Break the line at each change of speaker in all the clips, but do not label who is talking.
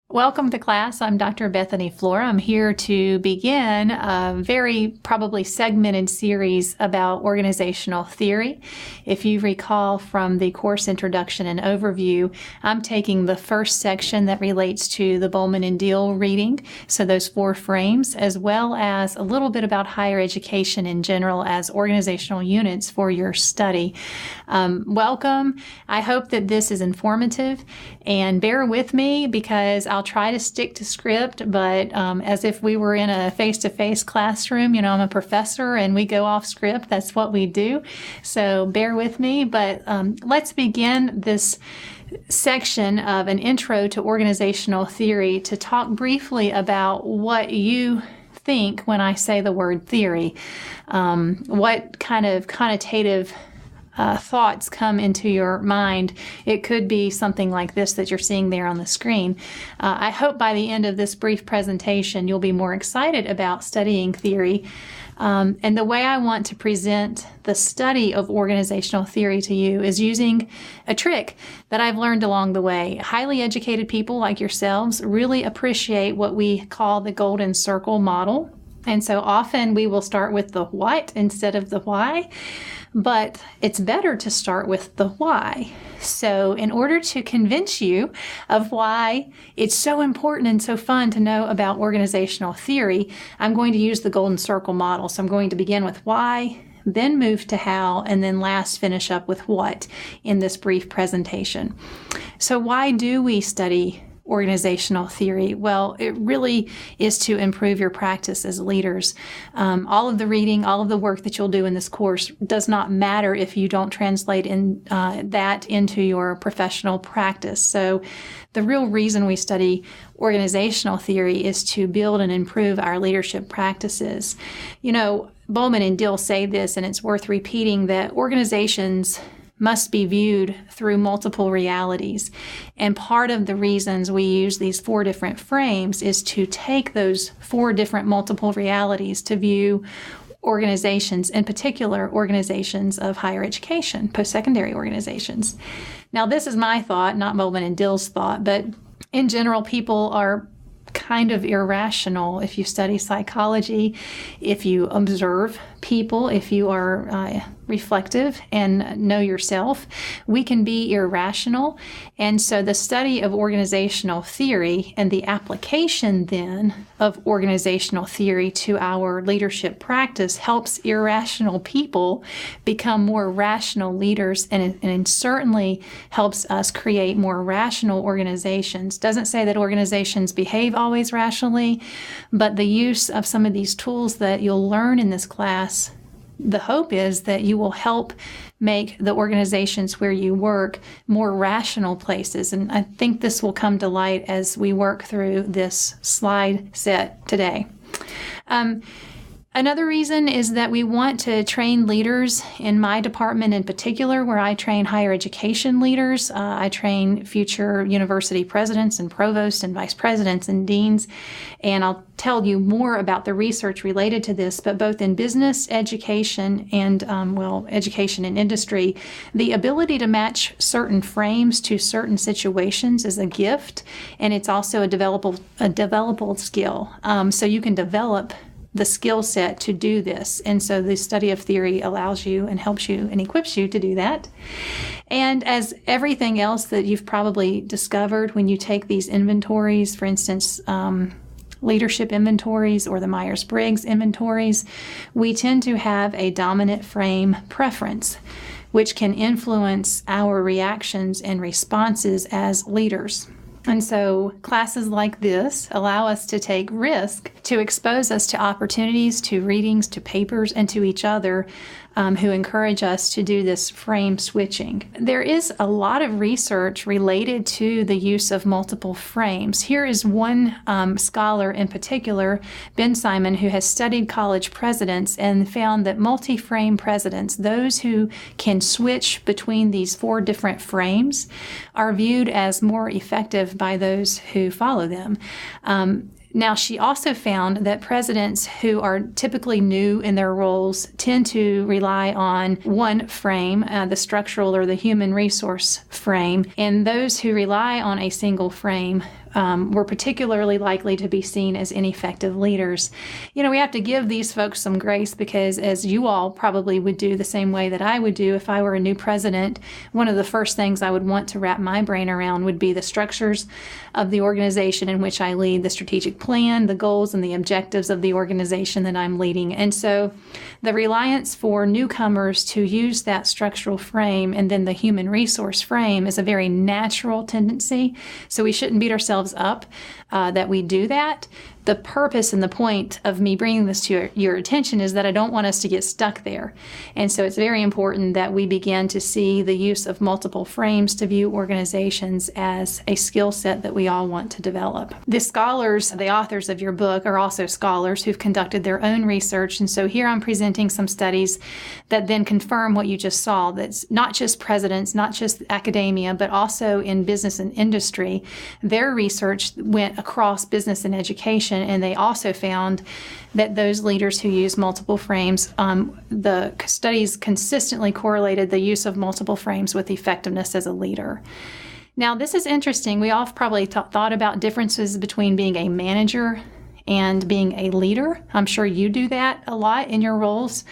Welcome to class. I'm Dr. Bethany Flora. I'm here to begin a very probably segmented series about organizational theory. If you recall from the course introduction and overview, I'm taking the first section that relates to the Bowman and Deal reading, so those 4 frames, as well as a little bit about higher education in general as organizational units for your study. Welcome. I hope that this is informative, and bear with me because I'll try to stick to script, but as if we were in a face-to-face classroom. I'm a professor and we go off script. That's what we do. So bear with me, but let's begin this section of an intro to organizational theory to talk briefly about what you think when I say the word theory. What kind of connotative thoughts come into your mind. It could be something like this that you're seeing there on the screen. I hope by the end of this brief presentation you'll be more excited about studying theory. And the way I want to present the study of organizational theory to you is using a trick that I've learned along the way. Highly educated people like yourselves really appreciate what we call the golden circle model. And so often we will start with the what instead of the why. But it's better to start with the why. So in order to convince you of why it's so important and so fun to know about organizational theory, I'm going to use the golden circle model. So I'm going to begin with why, then move to how, and then last finish up with what in this brief presentation. So why do we study organizational theory? Well, it really is to improve your practice as leaders. All of the reading, all of the work that you'll do in this course does not matter if you don't translate that into your professional practice. So the real reason we study organizational theory is to build and improve our leadership practices. Bowman and Dill say this, and it's worth repeating, that organizations must be viewed through multiple realities. And part of the reasons we use these 4 different frames is to take those 4 different multiple realities to view organizations, in particular organizations of higher education, post-secondary organizations. Now, this is my thought, not Bowman and Dill's thought, but in general, people are kind of irrational. If you study psychology, if you observe people, if you are reflective and know yourself, we can be irrational. And so the study of organizational theory and the application then of organizational theory to our leadership practice helps irrational people become more rational leaders, and it certainly helps us create more rational organizations. Doesn't say that organizations behave always rationally, but the use of some of these tools that you'll learn in this class, the hope is that you will help make the organizations where you work more rational places. And I think this will come to light as we work through this slide set today. Another reason is that we want to train leaders in my department in particular, where I train higher education leaders. I train future university presidents and provosts and vice presidents and deans. And I'll tell you more about the research related to this, but both in business, education, and, education and industry, the ability to match certain frames to certain situations is a gift, and it's also a developable skill. So you can develop the skill set to do this. And so the study of theory allows you and helps you and equips you to do that. And as everything else that you've probably discovered when you take these inventories, for instance, leadership inventories or the Myers-Briggs inventories, we tend to have a dominant frame preference, which can influence our reactions and responses as leaders. And so classes like this allow us to take risk to expose us to opportunities, to readings, to papers, and to each other who encourage us to do this frame switching. There is a lot of research related to the use of multiple frames. Here is one scholar in particular, Ben Simon, who has studied college presidents and found that multi-frame presidents, those who can switch between these 4 different frames, are viewed as more effective by those who follow them. Now, she also found that presidents who are typically new in their roles tend to rely on one frame, the structural or the human resource frame, and those who rely on a single frame were particularly likely to be seen as ineffective leaders. We have to give these folks some grace because, as you all probably would do the same way that I would do if I were a new president, one of the first things I would want to wrap my brain around would be the structures of the organization in which I lead, the strategic plan, the goals, and the objectives of the organization that I'm leading. And so the reliance for newcomers to use that structural frame and then the human resource frame is a very natural tendency. So we shouldn't beat ourselves up that we do that. The purpose and the point of me bringing this to your attention is that I don't want us to get stuck there. And so it's very important that we begin to see the use of multiple frames to view organizations as a skill set that we all want to develop. The scholars, the authors of your book, are also scholars who've conducted their own research. And so here I'm presenting some studies that then confirm what you just saw. That's not just presidents, not just academia, but also in business and industry. Their research went across business and education, and they also found that those leaders who use multiple frames, the studies consistently correlated the use of multiple frames with effectiveness as a leader. Now, this is interesting. We all have probably thought about differences between being a manager and being a leader. I'm sure you do that a lot in your roles.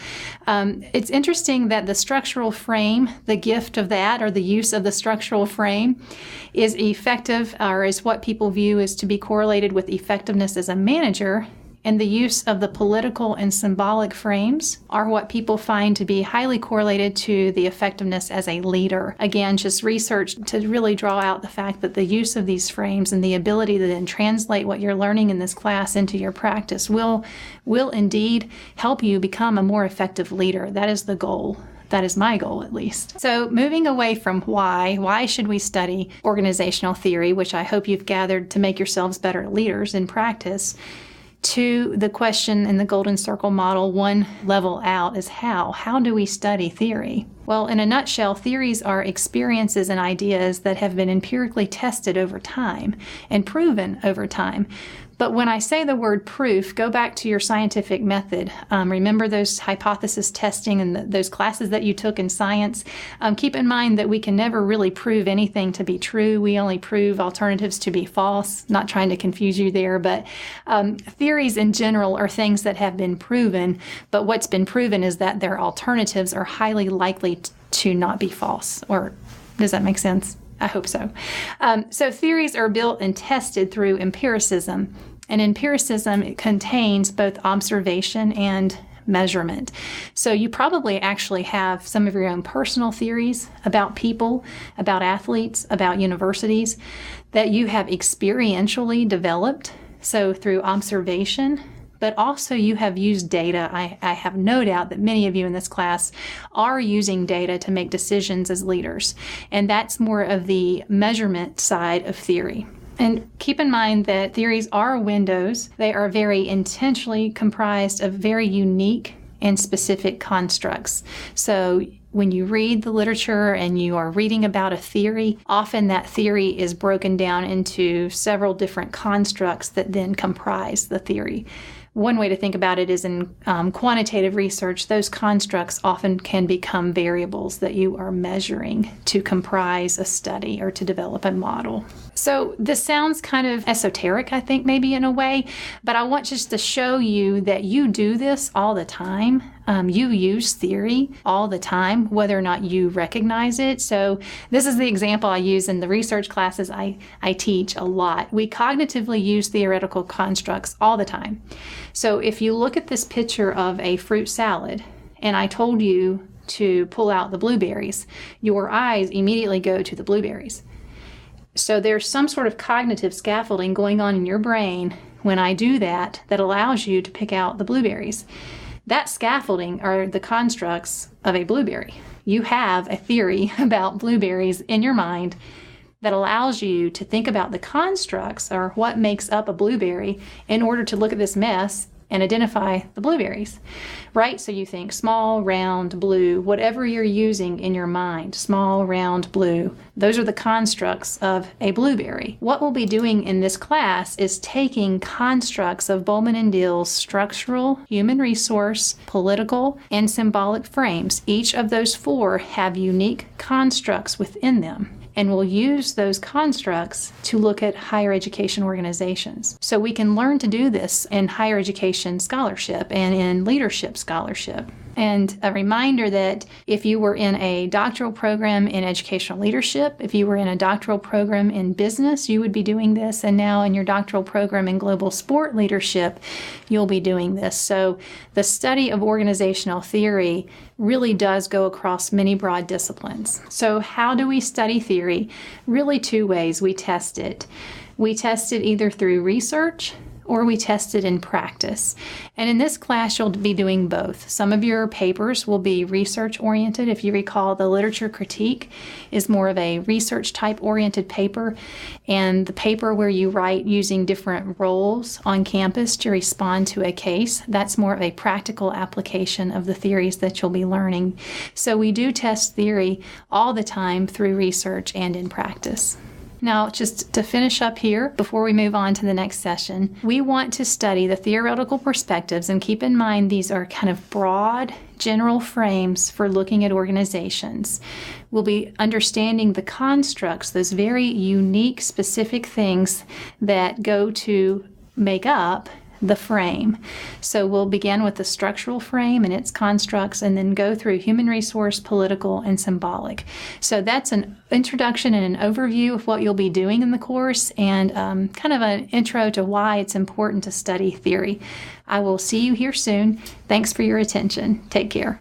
It's interesting that the structural frame, the gift of that, or the use of the structural frame, is effective, or is what people view as to be correlated with effectiveness as a manager. And the use of the political and symbolic frames are what people find to be highly correlated to the effectiveness as a leader. Again, just research to really draw out the fact that the use of these frames and the ability to then translate what you're learning in this class into your practice will indeed help you become a more effective leader. That is the goal. That is my goal, at least. So moving away from why should we study organizational theory, which I hope you've gathered to make yourselves better leaders in practice, to the question in the Golden Circle model, one level out, is how. How do we study theory? Well, in a nutshell, theories are experiences and ideas that have been empirically tested over time and proven over time. But when I say the word proof, go back to your scientific method. Remember those hypothesis testing and those classes that you took in science? Keep in mind that we can never really prove anything to be true. We only prove alternatives to be false. Not trying to confuse you there, but theories in general are things that have been proven. But what's been proven is that their alternatives are highly likely to not be false. Or does that make sense? I hope so. So theories are built and tested through empiricism. And empiricism, it contains both observation and measurement. So you probably actually have some of your own personal theories about people, about athletes, about universities that you have experientially developed. So through observation, but also you have used data. I have no doubt that many of you in this class are using data to make decisions as leaders. And that's more of the measurement side of theory. And keep in mind that theories are windows. They are very intentionally comprised of very unique and specific constructs. So when you read the literature and you are reading about a theory, often that theory is broken down into several different constructs that then comprise the theory. One way to think about it is in quantitative research, those constructs often can become variables that you are measuring to comprise a study or to develop a model. So this sounds kind of esoteric, I think, maybe in a way, but I want just to show you that you do this all the time. You use theory all the time, whether or not you recognize it. So this is the example I use in the research classes I teach a lot. We cognitively use theoretical constructs all the time. So if you look at this picture of a fruit salad, and I told you to pull out the blueberries, your eyes immediately go to the blueberries. So there's some sort of cognitive scaffolding going on in your brain when I do that allows you to pick out the blueberries. That scaffolding are the constructs of a blueberry. You have a theory about blueberries in your mind that allows you to think about the constructs or what makes up a blueberry in order to look at this mess and identify the blueberries, right? So you think small, round, blue, whatever you're using in your mind, small, round, blue, those are the constructs of a blueberry. What we'll be doing in this class is taking constructs of Bowman and Dill's structural, human resource, political, and symbolic frames. Each of those four have unique constructs within them. and we'll use those constructs to look at higher education organizations. So we can learn to do this in higher education scholarship and in leadership scholarship. And a reminder that if you were in a doctoral program in educational leadership, if you were in a doctoral program in business, you would be doing this. And now in your doctoral program in global sport leadership, you'll be doing this. So the study of organizational theory really does go across many broad disciplines. So how do we study theory? Really two ways we test it. We test it either through research or we test it in practice. And in this class, you'll be doing both. Some of your papers will be research-oriented. If you recall, the literature critique is more of a research-type oriented paper, and the paper where you write using different roles on campus to respond to a case, that's more of a practical application of the theories that you'll be learning. So we do test theory all the time through research and in practice. Now, just to finish up here, before we move on to the next session, we want to study the theoretical perspectives, and keep in mind these are kind of broad, general frames for looking at organizations. We'll be understanding the constructs, those very unique, specific things that go to make up the frame. So we'll begin with the structural frame and its constructs, and then go through human resource, political, and symbolic. So that's an introduction and an overview of what you'll be doing in the course, and kind of an intro to why it's important to study theory. I will see you here soon. Thanks for your attention. Take care.